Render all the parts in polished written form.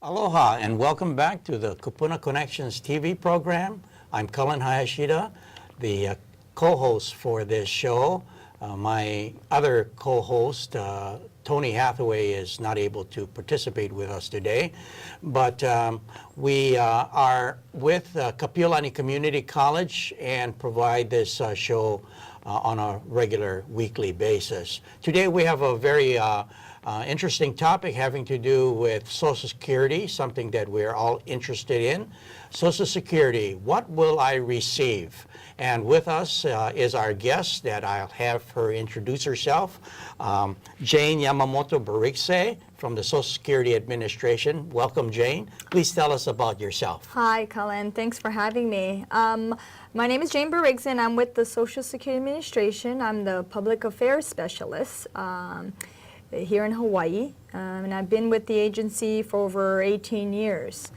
Aloha and welcome back to the Kupuna Connections TV program. I'm Cullen Hayashida, the co-host for this show. My other co-host, Tony Hathaway, is not able to participate with us today, but we are with Kapi'olani Community College and provide this show on a regular weekly basis. Today we have a very interesting topic having to do with Social Security, something that we're all interested in. Social Security, what will I receive? And with us is our guest that I'll have her introduce herself, Jane Yamamoto-Burlgsay from the Social Security Administration. Welcome, Jane. Please tell us about yourself. Hi, Cullen. Thanks for having me. My name is Jane Burlgsay, and I'm with the Social Security Administration. I'm the Public Affairs Specialist here in Hawaii, and I've been with the agency for over 18 years.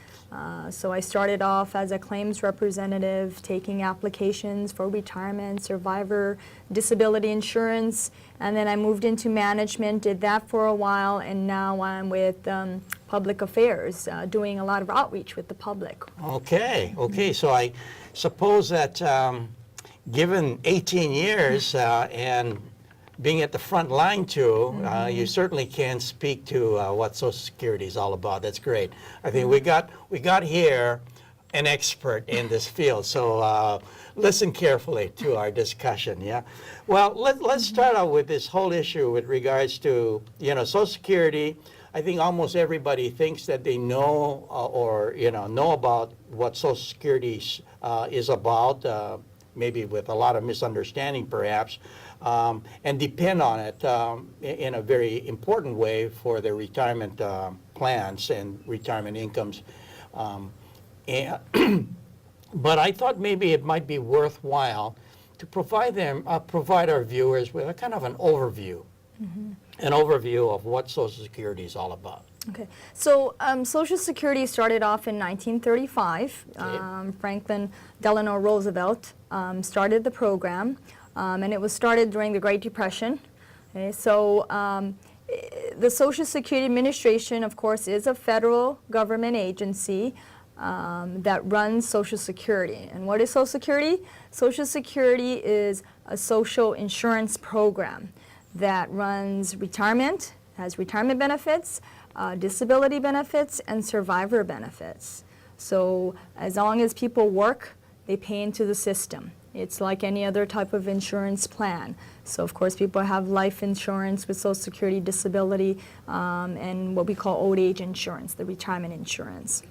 So I started off as a claims representative, taking applications for retirement, survivor, disability insurance, and then I moved into management, did that for a while, and now I'm with public affairs, doing a lot of outreach with the public. Okay, so I suppose that given 18 years and being at the front line too, you certainly can speak to what Social Security is all about. That's great. I think we got here an expert in this field, so listen carefully to our discussion. Yeah. Well, let's start out with this whole issue with regards to Social Security. I think almost everybody thinks that they know or know about what Social Security is about. Maybe with a lot of misunderstanding, perhaps. And depend on it in a very important way for their retirement plans and retirement incomes. But I thought maybe it might be worthwhile to provide our viewers with a kind of an overview, an overview of what Social Security is all about. Okay, so Social Security started off in 1935. Franklin Delano Roosevelt started the program, and it was started during the Great Depression. Okay, so the Social Security Administration, of course, is a federal government agency that runs Social Security. And what is Social Security? Social Security is a social insurance program that runs retirement, has retirement benefits, disability benefits, and survivor benefits. So as long as people work, they pay into the system. It's like any other type of insurance plan. So of course people have life insurance with Social Security, disability, and what we call old age insurance, the retirement insurance.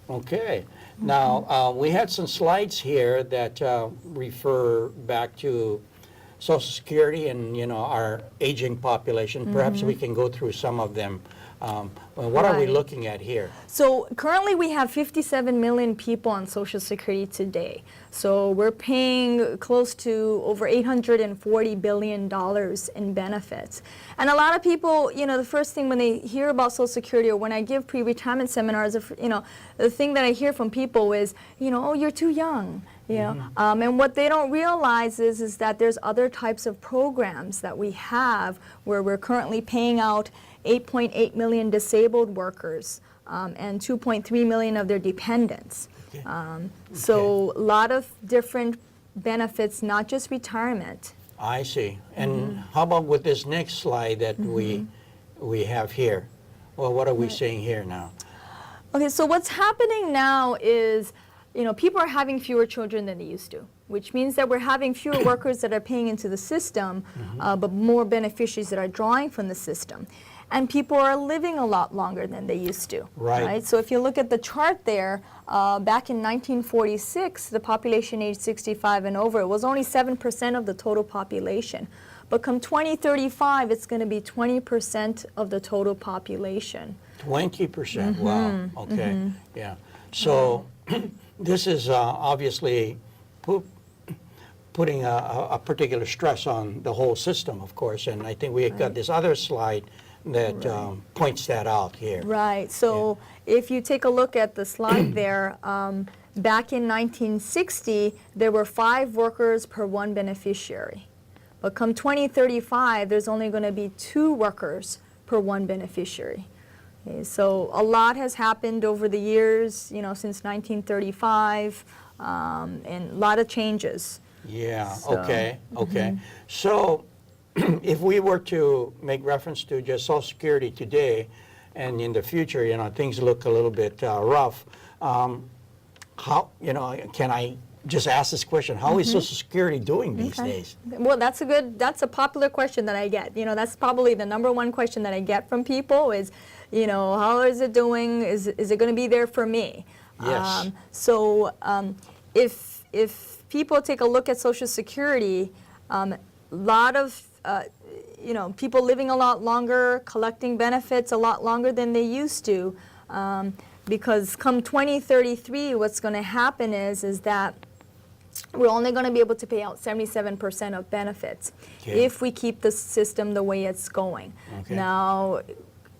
Okay. Now we had some slides here that refer back to Social Security and our aging population. Perhaps we can go through some of them. What are we looking at here? So currently we have 57 million people on Social Security today. So we're paying close to over $840 billion in benefits. And a lot of people, the first thing when they hear about Social Security or when I give pre-retirement seminars, the thing that I hear from people is, oh, you're too young. And what they don't realize is that there's other types of programs that we have where we're currently paying out 8.8 million disabled workers and 2.3 million of their dependents. So a lot of different benefits, not just retirement. I see. And how about with this next slide that we have here? Well, what are we seeing here now? Okay, so what's happening now is, people are having fewer children than they used to, which means that we're having fewer workers that are paying into the system, but more beneficiaries that are drawing from the system. And people are living a lot longer than they used to. Right. So if you look at the chart there, back in 1946, the population age 65 and over, it was only 7% of the total population. But come 2035, it's going to be 20% of the total population. 20%? Wow. Okay. Yeah. So this is obviously putting a particular stress on the whole system, of course. And I think we got this other slide that points that out here. Right. So if you take a look at the slide there, back in 1960, there were 5 workers per 1 beneficiary. But come 2035, there's only going to be 2 workers per 1 beneficiary. Okay, so a lot has happened over the years, you know, since 1935, and a lot of changes. Yeah, So, okay, okay. So if we were to make reference to just Social Security today and in the future, you know, things look a little bit rough, how, you know, can I just ask this question, how is Social Security doing these days? Well, that's a popular question that I get. You know, that's probably the #1 question that I get from people is, you know, how is it doing? Is it going to be there for me? Yes. If people take a look at Social Security, a lot of you know, people living a lot longer, collecting benefits a lot longer than they used to, because come 2033, what's going to happen is that we're only going to be able to pay out 77% of benefits if we keep the system the way it's going. Okay. Now,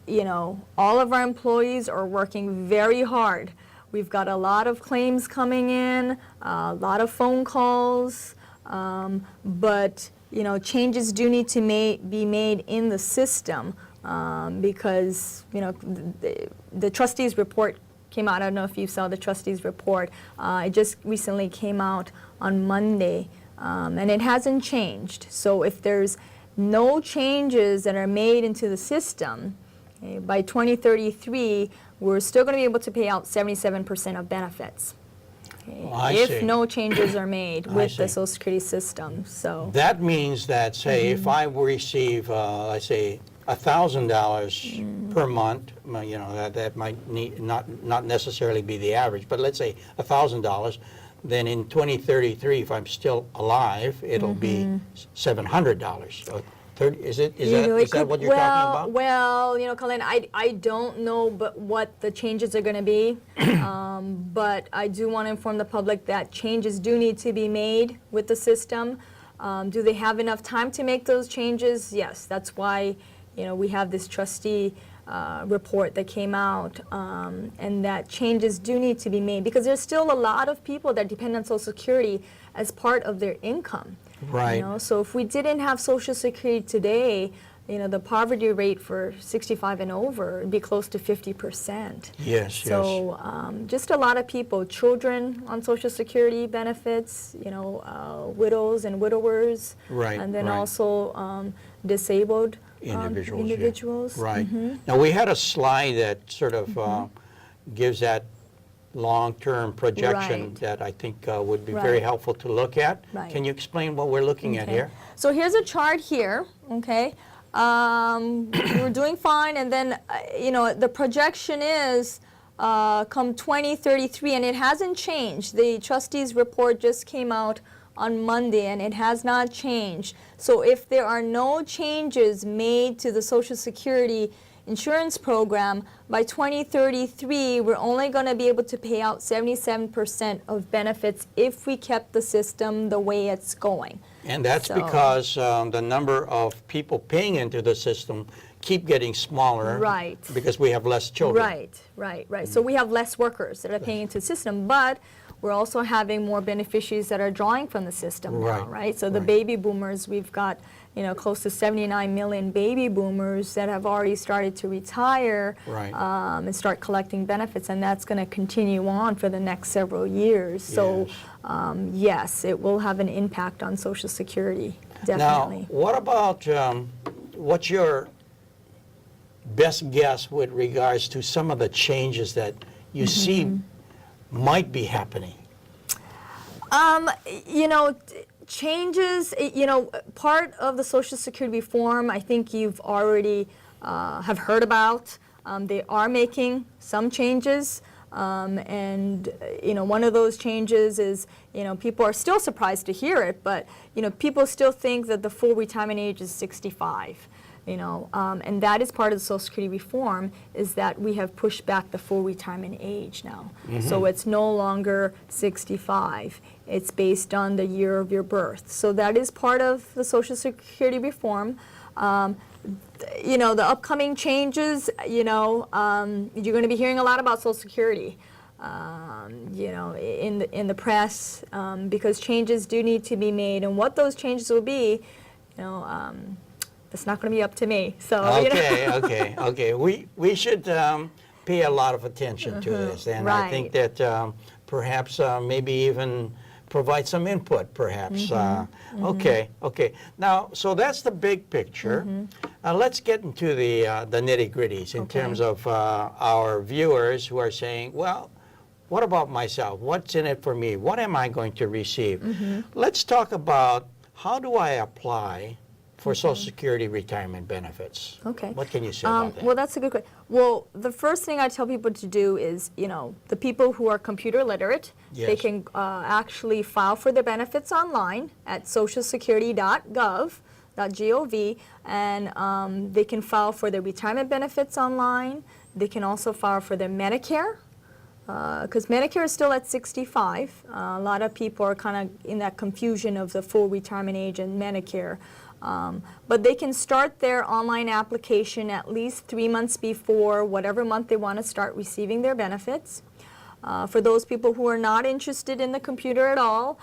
you know, all of our employees are working very hard. We've got a lot of claims coming in, a lot of phone calls, but you know, changes do need to be made in the system, because you know the trustees report came out. I don't know if you saw the trustees report. It just recently came out on Monday, and it hasn't changed. So if there's no changes that are made into the system, okay, by 2033, we're still going to be able to pay out 77% of benefits. Okay, I if see. no changes are made with the see. Social Security system. So That means that, say, if I receive, let's say, $1,000 per month, you know, that might not necessarily be the average, but let's say $1,000, then in 2033, if I'm still alive, it'll be $700. Or is that what you're talking about? Well, you know, Colin, I don't know what the changes are going to be, but I do want to inform the public that changes do need to be made with the system. Do they have enough time to make those changes? Yes, that's why, you know, we have this trustee report that came out, and that changes do need to be made because there's still a lot of people that depend on Social Security as part of their income. Right. You know, so if we didn't have Social Security today, you know, the poverty rate for 65 and over would be close to 50%. Yes, so, just a lot of people, children on Social Security benefits, you know, widows and widowers. Right, And then right. also disabled Individuals. yeah. individuals. Right. Now, we had a slide that sort of gives that long-term projection Right. that I think would be very Right. helpful to look at. Right. Can you explain what we're looking at Okay. here? So here's a chart here, okay? We're doing fine, and then, you know, the projection is come 2033, and it hasn't changed. The trustees report just came out on Monday, and it has not changed. So if there are no changes made to the Social Security insurance program, by 2033, we're only going to be able to pay out 77% of benefits if we kept the system the way it's going. And that's So- because the number of people paying into the system keep getting smaller. Right. Because we have less children. Right. So we have less workers that are paying into the system, but we're also having more beneficiaries that are drawing from the system now, Right. right? So the Right. baby boomers, we've got, you know, close to 79 million baby boomers that have already started to retire, Right. and start collecting benefits, and that's going to continue on for the next several years. So, yes, it will have an impact on Social Security, definitely. Now, what about, what's your best guess with regards to some of the changes that you see might be happening? You know, changes, you know, part of the Social Security reform, I think you've already have heard about. They are making some changes. And, you know, one of those changes is, you know, people are still surprised to hear it, but, you know, people still think that the full retirement age is 65. You know, and that is part of the Social Security reform, is that we have pushed back the full retirement age now. So it's no longer 65. It's based on the year of your birth. So that is part of the Social Security reform. You know, the upcoming changes, you know, you're going to be hearing a lot about Social Security, you know, in the press, because changes do need to be made. And what those changes will be, you know, it's not going to be up to me. So you know. Okay. We should pay a lot of attention to this, and I think that perhaps maybe even provide some input, perhaps. Okay. Now, so that's the big picture. Let's get into the nitty-gritties in terms of our viewers who are saying, well, what about myself? What's in it for me? What am I going to receive? Let's talk about how do I apply for Social Security retirement benefits. Okay. What can you say about that? Well, that's a good question. Well, the first thing I tell people to do is, the people who are computer literate, they can actually file for their benefits online at socialsecurity.gov, and they can file for their retirement benefits online. They can also file for their Medicare, because Medicare is still at 65. A lot of people are kind of in that confusion of the full retirement age and Medicare. But they can start their online application at least 3 months before whatever month they want to start receiving their benefits. For those people who are not interested in the computer at all,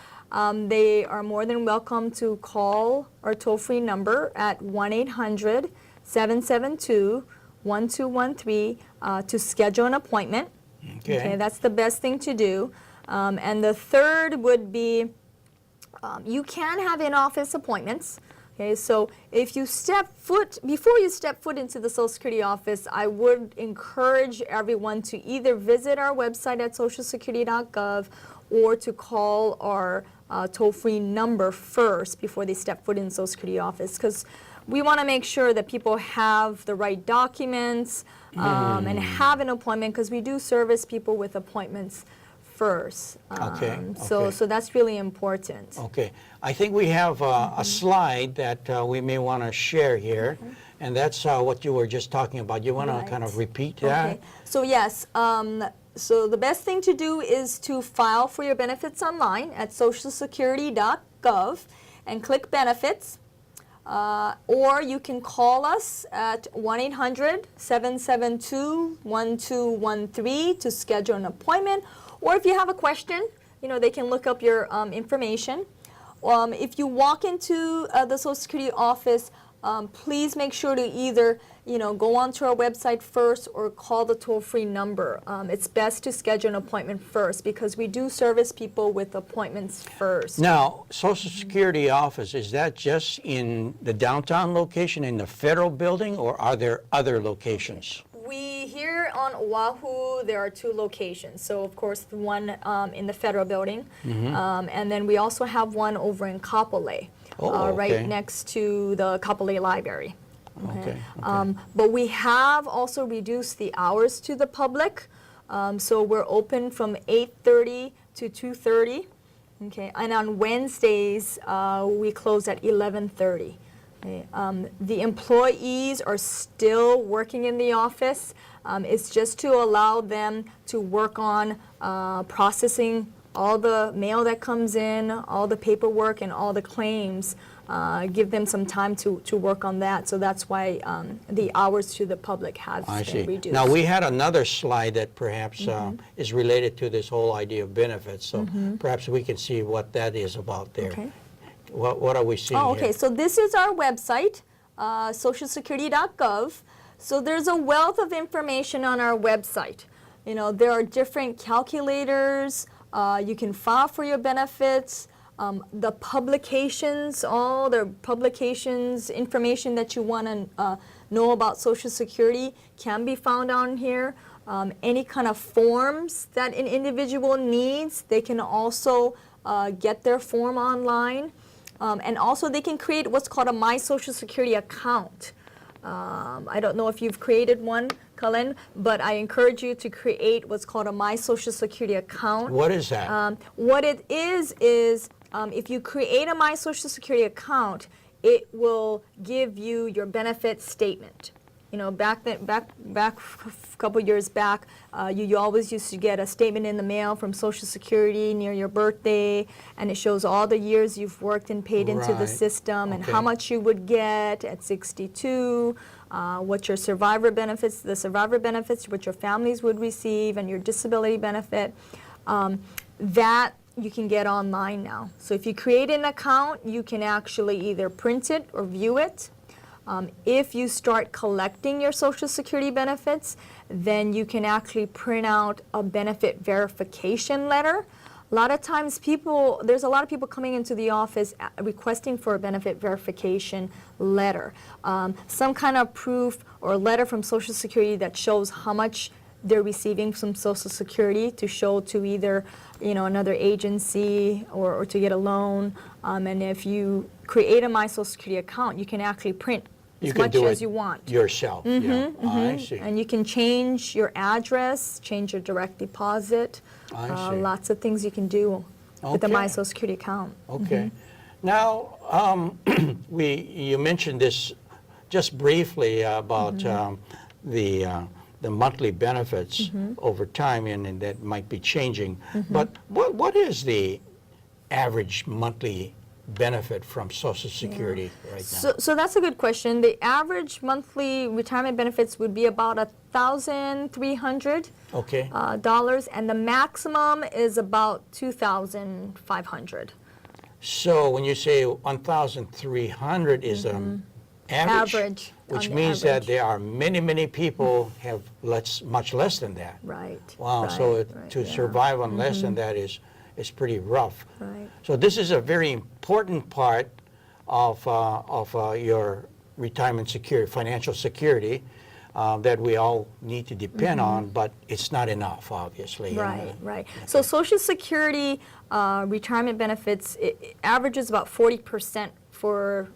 they are more than welcome to call our toll-free number at 1-800-772-1213 to schedule an appointment. Okay, that's the best thing to do. And the third would be you can have in-office appointments. Okay, so if you before you step foot into the Social Security office, I would encourage everyone to either visit our website at socialsecurity.gov or to call our toll-free number first before they step foot in the Social Security office, because we want to make sure that people have the right documents and have an appointment, because we do service people with appointments first. So that's really important. Okay. I think we have a slide that we may want to share here, and that's what you were just talking about. You want to kind of repeat that? Okay. So yes, so the best thing to do is to file for your benefits online at socialsecurity.gov and click benefits. Or you can call us at 1-800-772-1213 to schedule an appointment. Or if you have a question, they can look up your information. If you walk into the Social Security office, please make sure to either go onto our website first or call the toll-free number. It's best to schedule an appointment first, because we do service people with appointments first. Now, Social Security office, is that just in the downtown location in the federal building, or are there other locations? Here on Oahu, there are 2 locations. So, of course, the one in the federal building, and then we also have one over in Kapolei, right next to the Kapolei Library. Okay. But we have also reduced the hours to the public, so we're open from 8:30 to 2:30. Okay, and on Wednesdays we close at 11:30. Okay. The employees are still working in the office. It's just to allow them to work on processing all the mail that comes in, all the paperwork, and all the claims. Give them some time to work on that. So that's why the hours to the public have been reduced. Now, we had another slide that perhaps is related to this whole idea of benefits. So perhaps we can see what that is about there. Okay. What are we seeing okay. here? So this is our website, socialsecurity.gov. So there's a wealth of information on our website. There are different calculators. You can file for your benefits. The publications, all the publications, information that you want to know about Social Security can be found on here. Any kind of forms that an individual needs, they can also get their form online. And also they can create what's called a My Social Security account. I don't know if you've created one, Colin, but I encourage you to create what's called a My Social Security account. What is that? What it is if you create a My Social Security account, it will give you your benefit statement. Back a couple years back, you always used to get a statement in the mail from Social Security near your birthday, and it shows all the years you've worked and paid into the system, and how much you would get at 62, what your survivor benefits, what your families would receive, and your disability benefit. That you can get online now. So if you create an account, you can actually either print it or view it. If you start collecting your Social Security benefits, then you can actually print out a benefit verification letter. A lot of times there's a lot of people coming into the office requesting for a benefit verification letter. Some kind of proof or letter from Social Security that shows how much they're receiving from Social Security to show to either, another agency or to get a loan. And if you create a My Social Security account, you can actually print as much as you want. Yourself. Yeah. I see. And you can change your address, change your direct deposit. I see. Lots of things you can do with the Okay. My Social Security account. Okay. Now, you mentioned this just briefly about the monthly benefits over time, and that might be changing. But what is the average monthly benefit from Social Security right now? So that's a good question. The average monthly retirement benefits would be about $1,300 Okay. dollars, and the maximum is about $2,500. So when you say 1,300 is average, which on the means that average. there are many people have much less than that. Right. Wow. Right, So right, to yeah. survive on less than that is pretty rough. Right. So this is a very important part of your retirement security, financial security, that we all need to depend on, but it's not enough, obviously. Right, right. So Social Security retirement benefits it averages about 40% for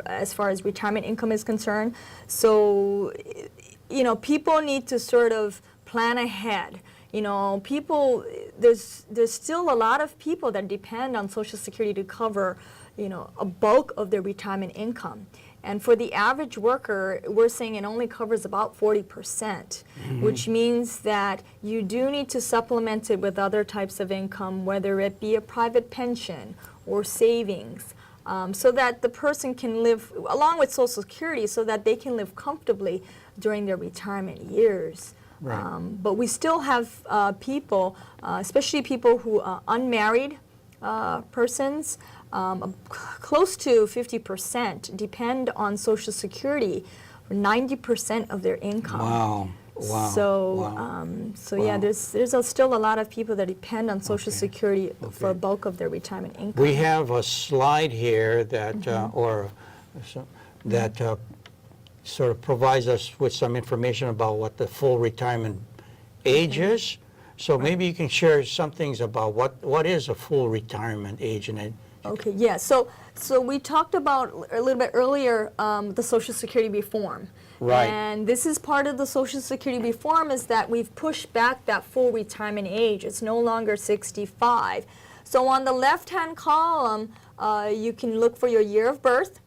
as far as retirement income is concerned. So people need to sort of plan ahead. There's still a lot of people that depend on Social Security to cover a bulk of their retirement income. And for the average worker, we're saying it only covers about 40%, which means that you do need to supplement it with other types of income, whether it be a private pension or savings, so that the person can live, along with Social Security, so that they can live comfortably during their retirement years. Right. But we still have people, especially people who are unmarried persons, close to 50% depend on Social Security for 90% of their income. Wow. Wow. So, wow. Yeah, Wow. there's still a lot of people that depend on Social Okay. Security for a Okay. bulk of their retirement income. We have a slide here that, sort of provides us with some information about what the full retirement age is. So maybe you can share some things about what is a full retirement age, and Okay, yeah. So we talked about a little bit earlier the Social Security reform. Right. And this is part of the Social Security reform, is that we've pushed back that full retirement age. It's no longer 65. So on the left-hand column, you can look for your year of birth.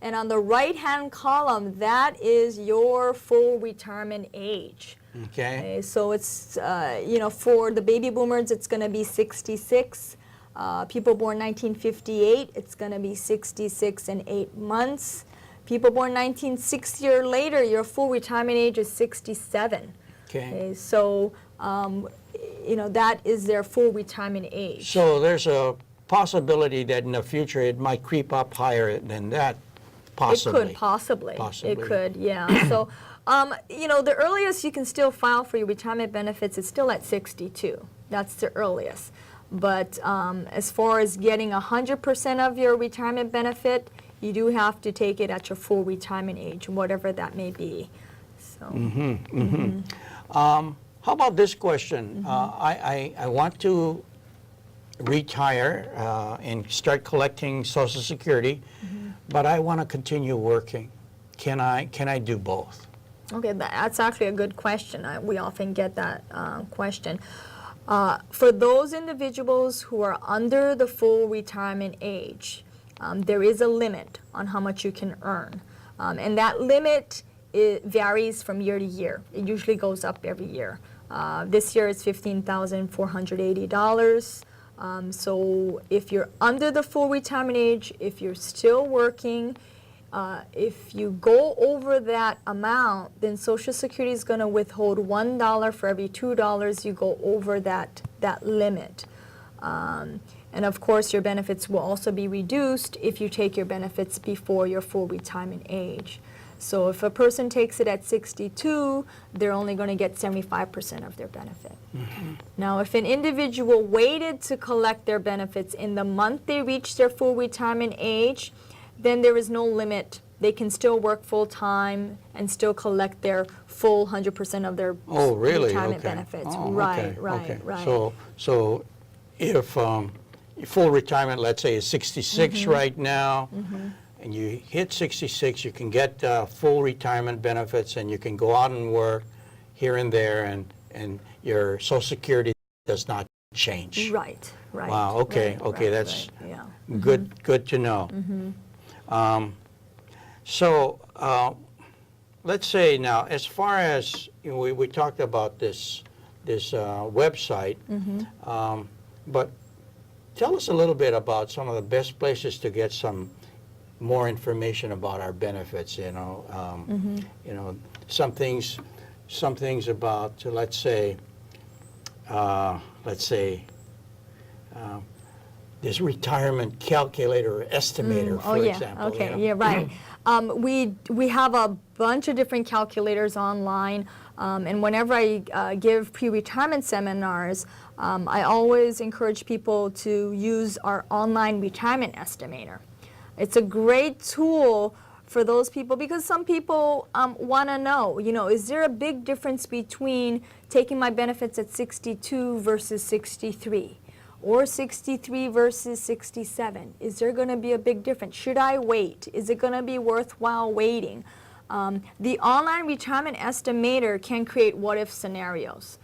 And on the right-hand column, that is your full retirement age. okay? So it's, for the baby boomers, it's going to be 66. People born 1958, it's going to be 66 and 8 months. People born 1960 or later, your full retirement age is 67. Okay. So, that is their full retirement age. So there's a possibility that in the future it might creep up higher than that, possibly. It could possibly. Possibly. It could, yeah. So, the earliest you can still file for your retirement benefits is still at 62. That's the earliest. But as far as getting 100% of your retirement benefit, you do have to take it at your full retirement age, whatever that may be. So. How about this question? I want to retire and start collecting Social Security, but I want to continue working. Can I do both? Okay, that's actually a good question. We often get that question. For those individuals who are under the full retirement age, there is a limit on how much you can earn. And that limit varies from year to year. It usually goes up every year. This year it's $15,480. So if you're under the full retirement age, if you're still working, if you go over that amount, then Social Security is going to withhold $1 for every $2 you go over that limit. And of course, your benefits will also be reduced if you take your benefits before your full retirement age. So if a person takes it at 62, they're only going to get 75% of their benefit. Now, if an individual waited to collect their benefits in the month they reach their full retirement age, then there is no limit. They can still work full-time and still collect their full 100% of their retirement benefits. Oh, right, okay, right, okay. right. So if full retirement, let's say, is 66 right now, and you hit 66, you can get full retirement benefits, and you can go out and work here and there, and your Social Security does not change. Right, right. Wow, okay, right, okay, right, that's right, yeah. good to know. Let's say now, as far as, you know, we talked about this website, but tell us a little bit about some of the best places to get some more information about our benefits. You know, some things about, let's say, this retirement calculator or estimator, for example. Okay, you know? yeah, right. We have a bunch of different calculators online, and whenever I give pre-retirement seminars, I always encourage people to use our online retirement estimator. It's a great tool for those people because some people want to know, you know, is there a big difference between taking my benefits at 62 versus 63? Or 63 versus 67? Is there going to be a big difference? Should I wait? Is it going to be worthwhile waiting? The online retirement estimator can create what-if scenarios,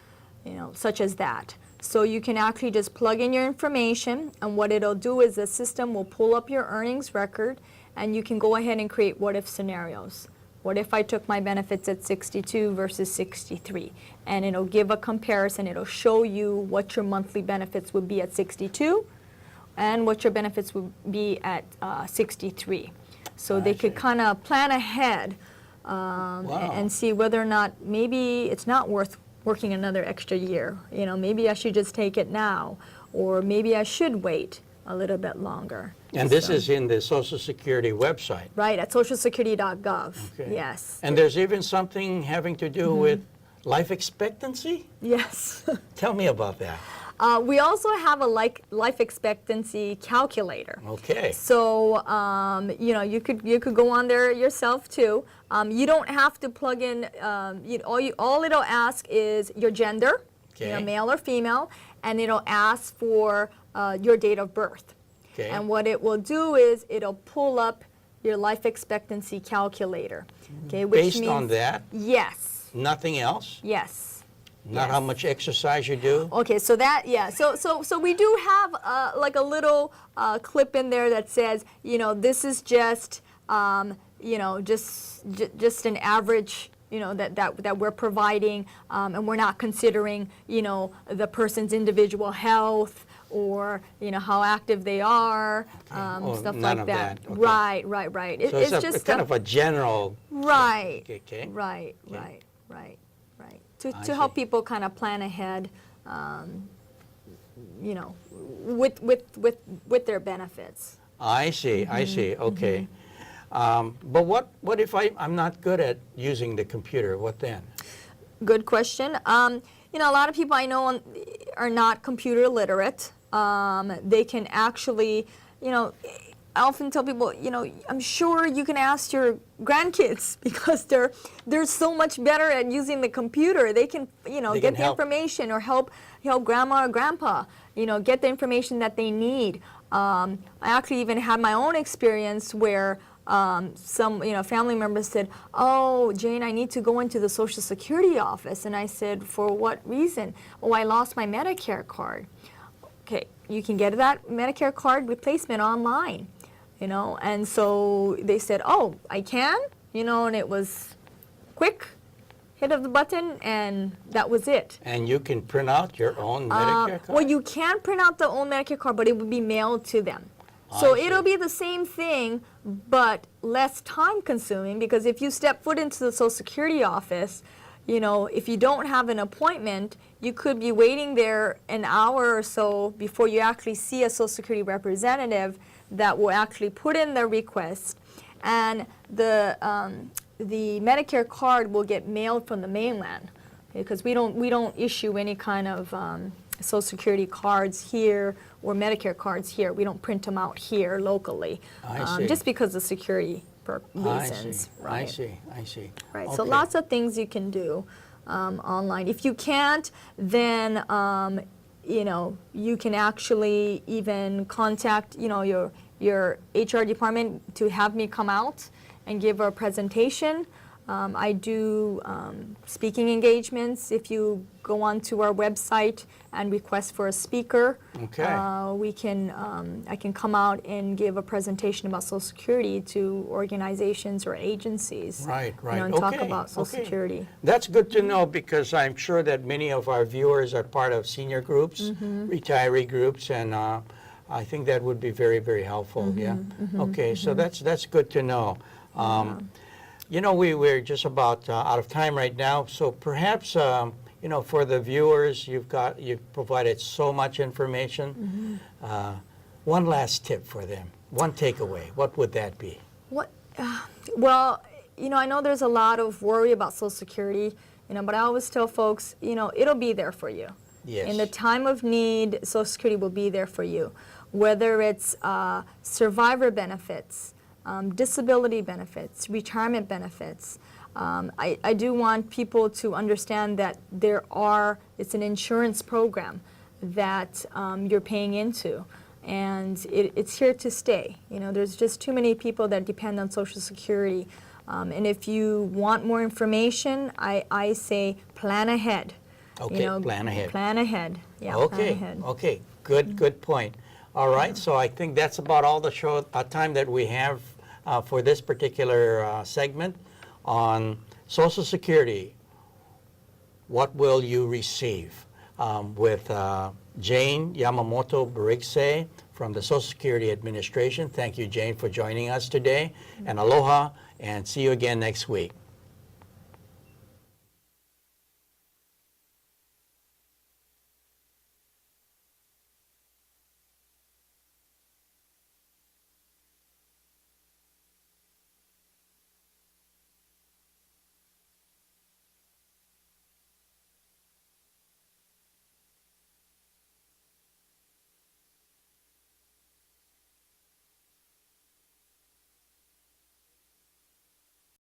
you know, such as that. So you can actually just plug in your information, and what it'll do is the system will pull up your earnings record, and you can go ahead and create what-if scenarios. What if I took my benefits at 62 versus 63? And it'll give a comparison. It'll show you what your monthly benefits would be at 62 and what your benefits would be at 63. So they could kind of plan ahead and see whether or not maybe it's not worth working another extra year. You know, maybe I should just take it now, or maybe I should wait a little bit longer. And this is in the Social Security website. Right, at socialsecurity.gov. Okay. Yes. And there's even something having to do with life expectancy? Yes. Tell me about that. We also have a life expectancy calculator. Okay. So you know, you could go on there yourself too. You don't have to plug in. All it'll ask is your gender, you know, male or female, and it'll ask for your date of birth. Okay. And what it will do is it'll pull up your life expectancy calculator. Okay, which Based means, on that? Yes. Nothing else? Yes. Not how much exercise you do? Okay, so that, yeah, so we do have like a little clip in there that says, you know, this is just, you know, just an average, you know, that we're providing, and we're not considering, you know, the person's individual health or, you know, how active they are, stuff none like of that. Okay. Right. So it's just kind of a general. Right. Okay. Right. To help people kind of plan ahead, you know, with their benefits. I see. Okay. But what if I'm not good at using the computer? What then? Good question. You know, a lot of people I know are not computer literate. They can actually, you know, I often tell people, you know, I'm sure you can ask your grandkids because they're so much better at using the computer. They can, you know, get the information or help grandma or grandpa, you know, get the information that they need. I actually even had my own experience where some, you know, family members said, "Oh, Jane, I need to go into the Social Security office." And I said, "For what reason?" "Oh, I lost my Medicare card." Okay, you can get that Medicare card replacement online, you know. And so they said, "Oh, I can," you know, and it was quick hit of the button, and that was it. And you can print out your own Medicare card? Well, you can print out the own Medicare card, but it would be mailed to them. So it'll be the same thing, but less time consuming, because if you step foot into the Social Security office, you know, if you don't have an appointment, you could be waiting there an hour or so before you actually see a Social Security representative that will actually put in the request, and the Medicare card will get mailed from the mainland, because we don't issue any kind of Social Security cards here or Medicare cards here. We don't print them out here locally, just because of security reasons. I see. Right. Okay. So lots of things you can do online. If you can't, then you know, you can actually even contact, you know, your HR department to have me come out and give a presentation. I do speaking engagements. If you go onto our website and request for a speaker, we can I can come out and give a presentation about Social Security to organizations or agencies. Right. You know, and talk about Social Security. That's good to know, because I'm sure that many of our viewers are part of senior groups, retiree groups, and I think that would be very, very helpful. So that's good to know. You know, we're just about out of time right now, so perhaps you know, for the viewers, you've provided so much information. One last tip for them, one takeaway. What would that be? Well, you know, I know there's a lot of worry about Social Security, you know, but I always tell folks, you know, it'll be there for you. Yes. In the time of need, Social Security will be there for you, whether it's survivor benefits, disability benefits, retirement benefits. I do want people to understand that it's an insurance program that you're paying into, and it's here to stay. You know, there's just too many people that depend on Social Security, and if you want more information, I say plan ahead. Okay, you know, plan ahead. Plan ahead. Yeah, okay. Plan ahead. Okay. Good point. All right. So I think that's about all the time that we have for this particular segment on Social Security. What will you receive? With Jane Yamamoto-Burlgsay from the Social Security Administration. Thank you, Jane, for joining us today. And aloha, and see you again next week.